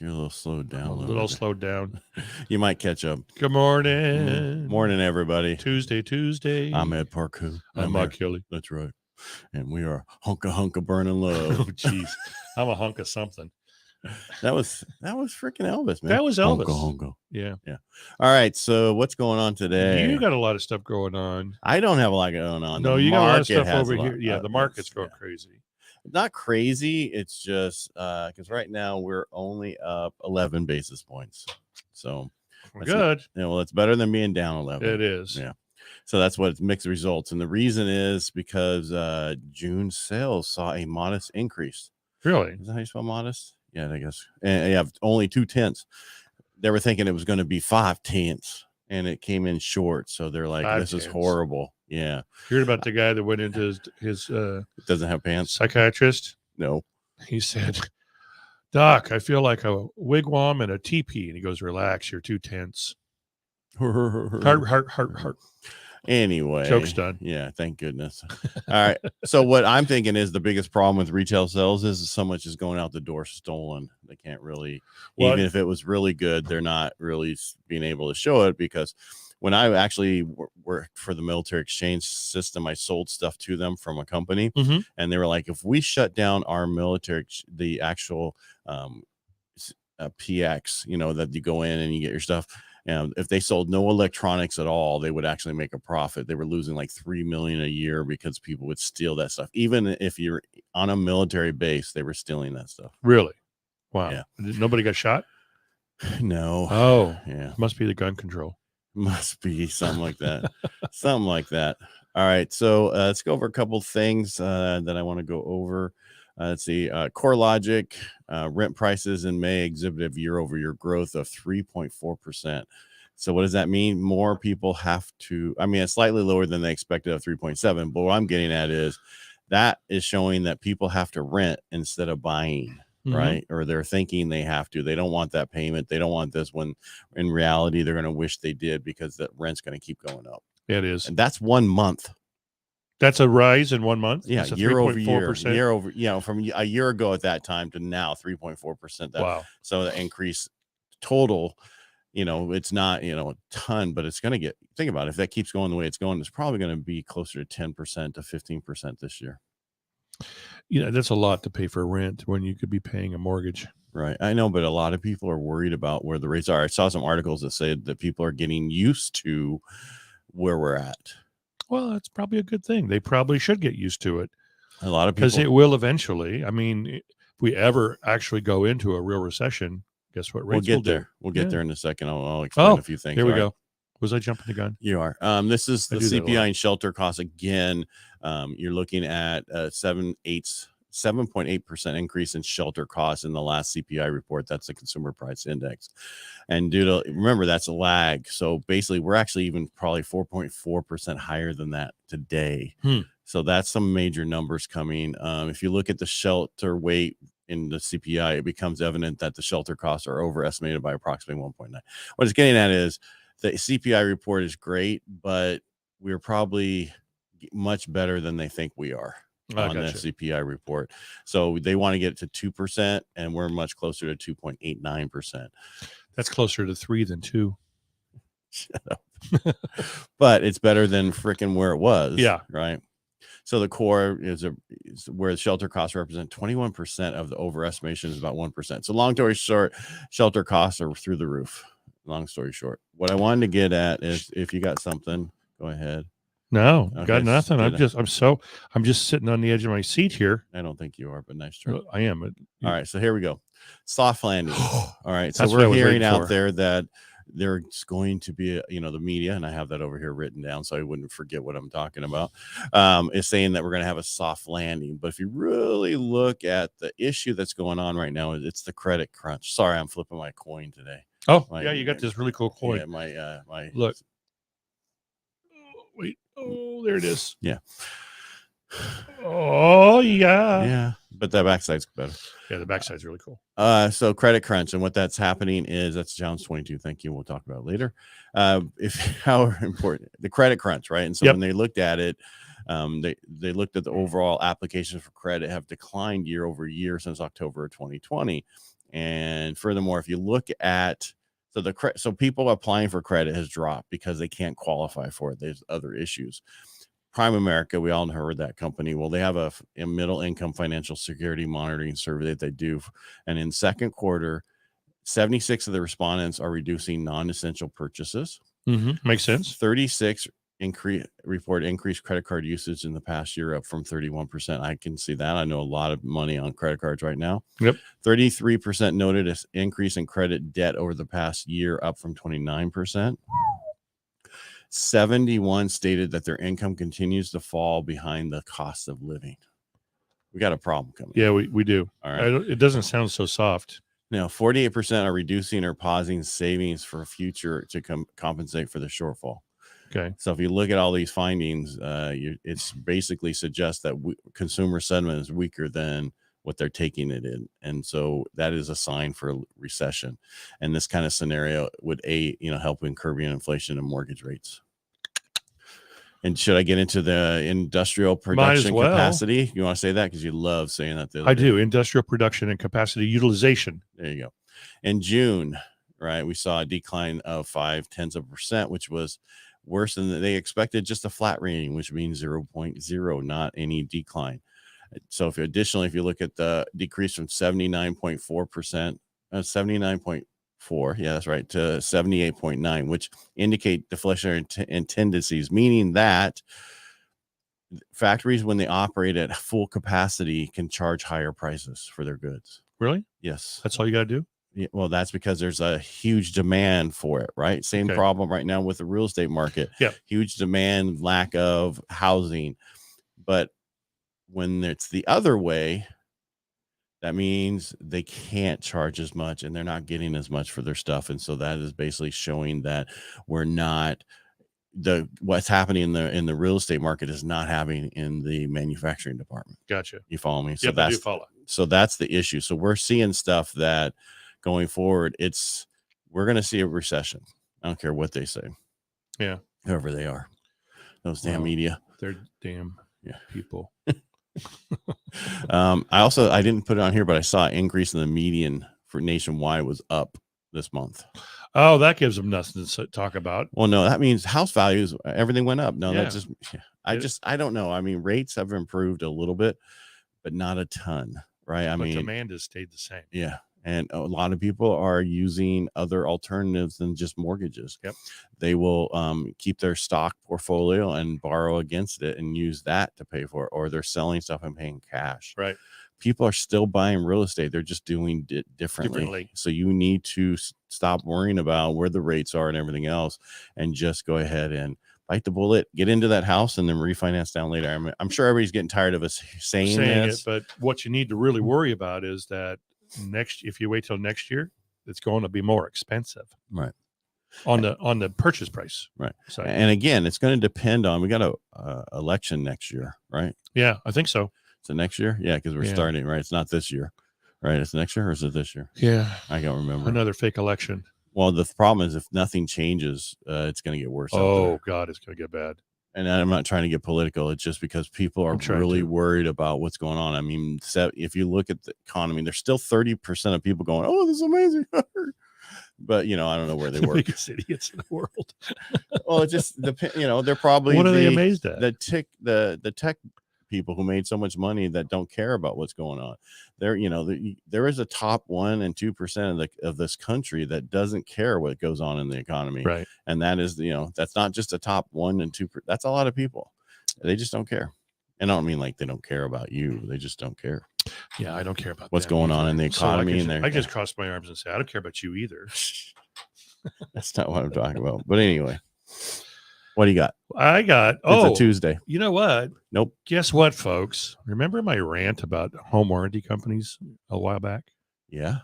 You're a little slowed down. A little slowed down. You might catch up. Good morning. Morning, everybody. Tuesday. I'm Ed Parcaut. I'm Mark Kelly. That's right. And we are hunka burning love. Oh, jeez. I'm a hunk of something. That was freaking Elvis, man. That was Elvis. Hunka. Yeah. All right. So what's going on today? You got a lot of stuff going on. I don't have a lot going on. No, you got a lot of stuff over here. Yeah, the market's going crazy. Not crazy. It's just because right now we're only up 11 basis points. So good. Well, it's better than being down 11. It is. Yeah. So that's what mixed results. And the reason is because June sales saw a modest increase. Really? Is that how you spell modest? Yeah, I guess. And you have only 0.2. They were thinking it was going to be 0.5, and it came in short. So they're like, this is horrible. Yeah. You heard about the guy that went into his doesn't have pants? Psychiatrist? No. He said, Doc, I feel like a wigwam and a teepee. And he goes, relax, you're too tense. Heart. Anyway, joke's done. Yeah, thank goodness. All right. So what I'm thinking is the biggest problem with retail sales is so much is going out the door stolen. They can't really, even if it was really good, they're not really being able to show it, because when I actually worked for the military exchange system, I sold stuff to them from a company, and they were like, if we shut down our military, the actual PX, that you go in and you get your stuff. And if they sold no electronics at all, they would actually make a profit. They were losing like $3 million a year because people would steal that stuff. Even if you're on a military base, they were stealing that stuff. Really? Wow. Yeah. Nobody got shot? No. Oh, yeah. Must be the gun control. Must be something like that. Something like that. All right. So let's go over a couple things that I want to go over. Let's see. CoreLogic rent prices in May exhibited year-over-year growth of 3.4%. So what does that mean? More people have to, it's slightly lower than they expected of 3.7. But what I'm getting at is that is showing that people have to rent instead of buying, right? Or they're thinking they have to. They don't want that payment. They don't want this, when in reality, they're going to wish they did, because that rent's going to keep going up. It is. And that's 1 month. That's a rise in 1 month? Yeah, year over year. From a year ago at that time to now, 3.4%. Wow. So the increase total, it's not, a ton, but it's going to get, think about it, if that keeps going the way it's going, it's probably going to be closer to 10% to 15% this year. That's a lot to pay for rent when you could be paying a mortgage. Right. I know, but a lot of people are worried about where the rates are. I saw some articles that said that people are getting used to where we're at. Well, that's probably a good thing. They probably should get used to it. A lot of people, because it will eventually. If we ever actually go into a real recession, guess what rates will do? We'll get there in a second. I'll explain a few things. Here we go. Was I jumping the gun? You are. This is the CPI and shelter costs again. You're looking at 7.8% increase in shelter costs in the last CPI report. That's the Consumer Price Index. And remember, that's a lag. So basically, we're actually even probably 4.4% higher than that today. So that's some major numbers coming. If you look at the shelter weight in the CPI, it becomes evident that the shelter costs are overestimated by approximately 1.9. What it's getting at is the CPI report is great, but we're probably much better than they think we are on the CPI report. So they want to get it to 2%, and we're much closer to 2.89%. That's closer to 3 than 2. Shut up. But it's better than freaking where it was. Yeah. Right. So the core is where the shelter costs represent 21% of the overestimation is about 1%. So long story short, shelter costs are through the roof. Long story short, what I wanted to get at is, if you got something, go ahead. No, okay, got nothing. I'm just sitting on the edge of my seat here. I don't think you are, but nice try. I am. All right, so here we go. Soft landing. All right, so we're hearing out there that there's going to be, the media, and I have that over here written down so I wouldn't forget what I'm talking about, is saying that we're going to have a soft landing. But if you really look at the issue that's going on right now, it's the credit crunch. Sorry, I'm flipping my coin today. Oh, you got this really cool coin. Yeah, my look. Wait. Oh, there it is. Yeah. Oh, yeah. Yeah. But the backside's better. Yeah, the backside's really cool. So credit crunch, and what that's happening is, that's John's 22. Thank you. We'll talk about it later. How important the credit crunch, right? And so when they looked at it, they looked at the overall applications for credit have declined year over year since October of 2020. And furthermore, if you look at so people applying for credit has dropped because they can't qualify for it. There's other issues. Prime America, we all heard that company. Well, they have a middle income financial security monitoring survey that they do. And in second quarter, 76 of the respondents are reducing non-essential purchases. Makes sense. 36 report increased credit card usage in the past year, up from 31%. I can see that. I know a lot of money on credit cards right now. Yep. 33% noted an increase in credit debt over the past year, up from 29%. 71 stated that their income continues to fall behind the cost of living. We got a problem coming. Yeah, we do. All right. It doesn't sound so soft. Now, 48% are reducing or pausing savings for future to compensate for the shortfall. Okay. So if you look at all these findings, it's basically suggests that consumer sentiment is weaker than what they're taking it in. And so that is a sign for recession. And this kind of scenario would help in curbing inflation and mortgage rates. And should I get into the industrial production capacity? You want to say that because you love saying that. I do. Industrial production and capacity utilization. There you go. In June, right, we saw a decline of 0.5%, which was worse than they expected, just a flat rating, which means 0.0, not any decline. So if you look at the decrease from 79.4%, 79.4, yeah, that's right, to 78.9, which indicate deflationary tendencies, meaning that factories, when they operate at full capacity, can charge higher prices for their goods. Really? Yes. That's all you got to do? Yeah, well, that's because there's a huge demand for it, right? Same problem right now with the real estate market. Yeah. Huge demand, lack of housing. But when it's the other way, that means they can't charge as much and they're not getting as much for their stuff. And so that is basically showing that we're not what's happening in the real estate market is not happening in the manufacturing department. Gotcha. You follow me? Yep, I do follow. So that's the issue. So we're seeing stuff that going forward, we're going to see a recession. I don't care what they say. Yeah. Whoever they are. Those damn media. They're damn people. I didn't put it on here, but I saw an increase in the median for nationwide was up this month. Oh, that gives them nothing to talk about. Well, no, that means house values, everything went up. No, yeah. I don't know. I mean, rates have improved a little bit, but not a ton, right? I mean, demand has stayed the same. Yeah. And a lot of people are using other alternatives than just mortgages. Yep. They will keep their stock portfolio and borrow against it and use that to pay for it, or they're selling stuff and paying cash. Right. People are still buying real estate. They're just doing it differently. So you need to stop worrying about where the rates are and everything else and just go ahead and bite the bullet, get into that house, and then refinance down later. I'm sure everybody's getting tired of us saying this. But what you need to really worry about is that if you wait till next year, it's going to be more expensive. Right. On the purchase price. Right. So, and again, it's going to depend on, we got a election next year, right? Yeah, I think so. So next year? Yeah, because we're starting, right? It's not this year, right? It's next year, or is it this year? Yeah. I can't remember. Another fake election. Well, the problem is if nothing changes, it's going to get worse. Oh, God, it's going to get bad. And I'm not trying to get political. It's just because people are really worried about what's going on. I mean, if you look at the economy, there's still 30% of people going, "Oh, this is amazing." But, I don't know where they work. Biggest idiots in the world. Well, it just depends. They're probably what are they amazed at? The tech people who made so much money that don't care about what's going on. There is a top 1% and 2% of this country that doesn't care what goes on in the economy. Right. And that is, that's not just a top 1% and 2%. That's a lot of people. They just don't care. And I don't mean like they don't care about you. They just don't care. Yeah, I don't care about what's going on in the economy. So I just cross my arms and say, I don't care about you either. That's not what I'm talking about. But anyway, what do you got? It's a Tuesday. You know what? Nope. Guess what, folks? Remember my rant about home warranty companies a while back? Yeah.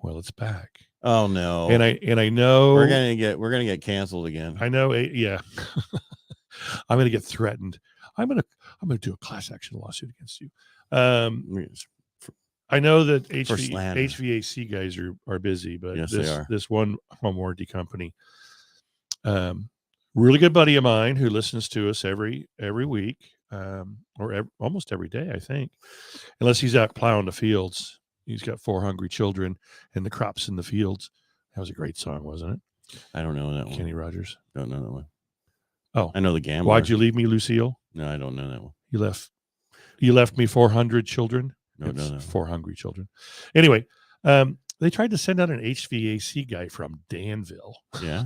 Well, it's back. Oh no. And I know we're gonna get canceled again. I know. Yeah. I'm gonna get threatened. I'm gonna do a class action lawsuit against you. I know that HVAC guys are busy, but yes, this one home warranty company, really good buddy of mine who listens to us every week, or almost every day, I think, unless he's out plowing the fields. He's got 4 hungry children and the crops in the fields. That was a great song, wasn't it? I don't know that one. Kenny Rogers. Don't know that one. Oh, I know the Gambler. Why'd you leave me, Lucille? No, I don't know that one. You left me 400 children. No. 4 hungry children. Anyway, they tried to send out an HVAC guy from Danville. Yeah.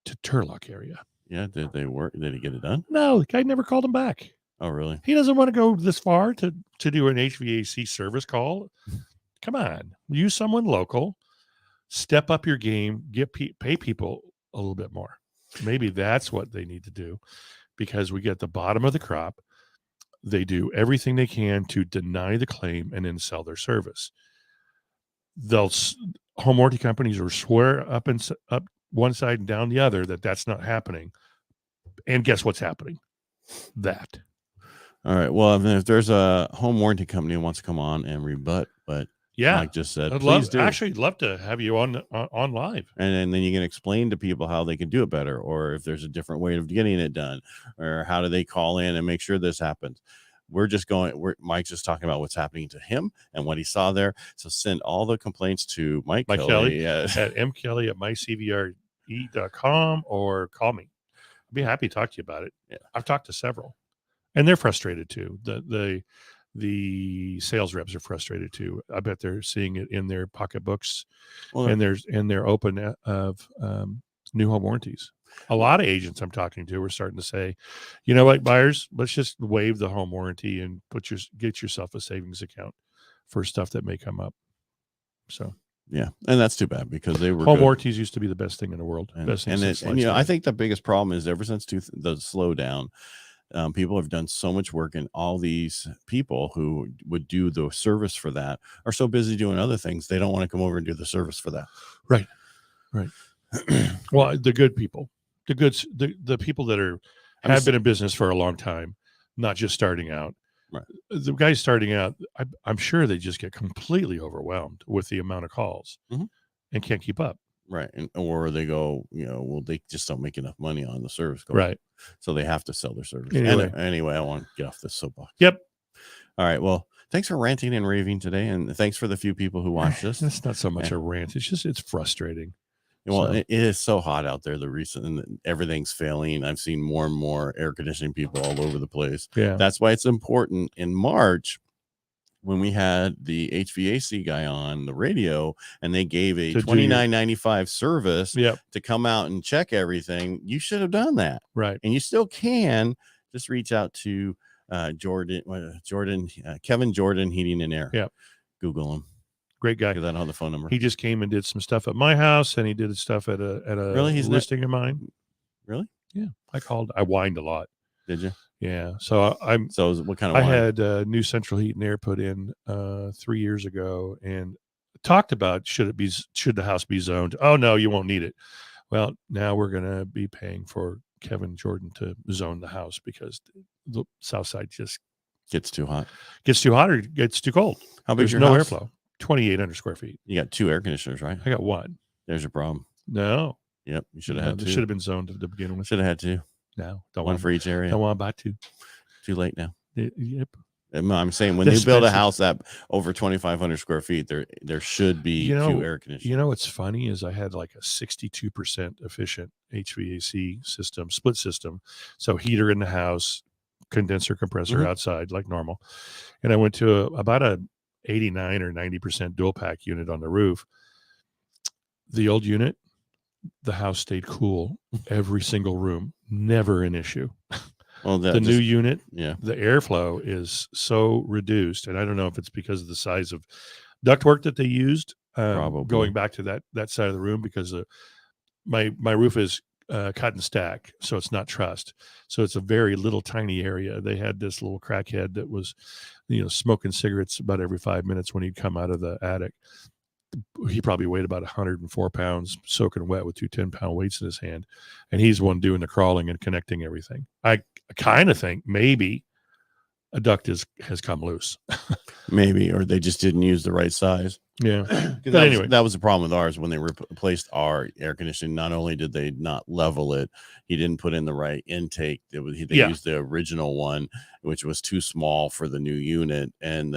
To Turlock area. Yeah. Did they work? Did he get it done? No, the guy never called him back. Oh, really? He doesn't want to go this far to do an HVAC service call. Come on, use someone local. Step up your game. Pay people a little bit more. Maybe that's what they need to do, because we get the bottom of the crop. They do everything they can to deny the claim and then sell their service. Home warranty companies will swear up one side and down the other that that's not happening. And guess what's happening? That. All right. Well, if there's a home warranty company who wants to come on and rebut, but yeah, Mike just said, I'd please do. Actually, love to have you on live. And then you can explain to people how they can do it better, or if there's a different way of getting it done, or how do they call in and make sure this happens. Mike's just talking about what's happening to him and what he saw there. So send all the complaints to Mike Kelly at mkelly@mycvre.com or call me. I'd be happy to talk to you about it. Yeah. I've talked to several, and they're frustrated too. The sales reps are frustrated too. I bet they're seeing it in their pocketbooks, and they're open of new home warranties. A lot of agents I'm talking to are starting to say, you know what, buyers, let's just waive the home warranty and get yourself a savings account for stuff that may come up. So yeah, and that's too bad, because they were home warranties used to be the best thing in the world. And best thing I think the biggest problem is ever since the slowdown, people have done so much work, and all these people who would do the service for that are so busy doing other things, they don't want to come over and do the service for that. Right. Well, the good people, the people that have been in business for a long time, not just starting out. Right. The guys starting out, I'm sure they just get completely overwhelmed with the amount of calls and can't keep up. Right. Or they go, they just don't make enough money on the service call. Right. So they have to sell their service. Anyway, I want to get off this soapbox. Yep. All right. Well, thanks for ranting and raving today. And thanks for the few people who watched this. It's not so much a rant. It's frustrating. Well, it is so hot out there. And everything's failing. I've seen more and more air conditioning people all over the place. Yeah. That's why it's important in March, when we had the HVAC guy on the radio and they gave a $29.95 service to come out and check everything. You should have done that. Right. And you still can. Just reach out to Kevin Jordan Heating and Air. Yeah. Google him. Great guy. Because I don't have the phone number. He just came and did some stuff at my house, and he did stuff at a listing of mine. Really? Yeah. I whined a lot. Did you? Yeah. So what kind of wine? I had new central heat and air put in 3 years ago, and talked about should the house be zoned? Oh no, you won't need it. Well, now we're going to be paying for Kevin Jordan to zone the house, because the south side just gets too hot. Gets too hot or gets too cold. How big is your no house? Airflow. 2,800 square feet. You got 2 air conditioners, right? I got 1. There's your problem. No. Yep. You should have had 2. Should have been zoned to begin with. Should have had 2. No. One for each area. Don't want to buy 2. Too late now. Yep. I'm saying when you build a house that over 2,500 square feet, there should be 2 air conditioners. You know what's funny is I had like a 62% efficient HVAC system, split system. So heater in the house, condenser compressor outside like normal. And I went to about a 89 or 90% dual pack unit on the roof. The old unit, the house stayed cool every sinle room, never an issue. Well, the new unit, the airflow is so reduced, and I don't know if it's because of the size of ductwork that they used. Probably going back to that side of the room, because my roof is cut and stack, so it's not trussed, so it's a very little tiny area. They had this little crackhead that was, smoking cigarettes about every 5 minutes when he'd come out of the attic. He probably weighed about 104 pounds, soaking wet with 2 10-pound weights in his hand. And he's the one doing the crawling and connecting everything. I kind of think maybe a duct has come loose. Maybe, or they just didn't use the right size. Yeah. Because But anyway. that was the problem with ours when they replaced our air conditioning. Not only did they not level it, he didn't put in the right intake. They used the original one, which was too small for the new unit, and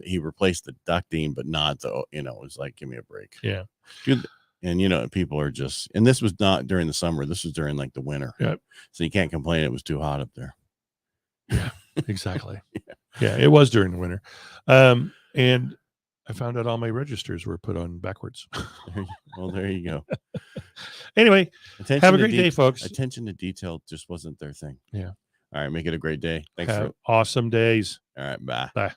he replaced the ducting, but not the it was like, give me a break. Yeah. Dude, and people are just, and this was not during the summer. This was during like the winter. Yeah. So you can't complain. It was too hot up there. Yeah, exactly. Yeah, it was during the winter. And I found out all my registers were put on backwards. Well, there you go. Anyway, have a great day, folks. Attention to detail just wasn't their thing. Yeah. All right. Make it a great day. Thanks have awesome days. All right. Bye. Bye.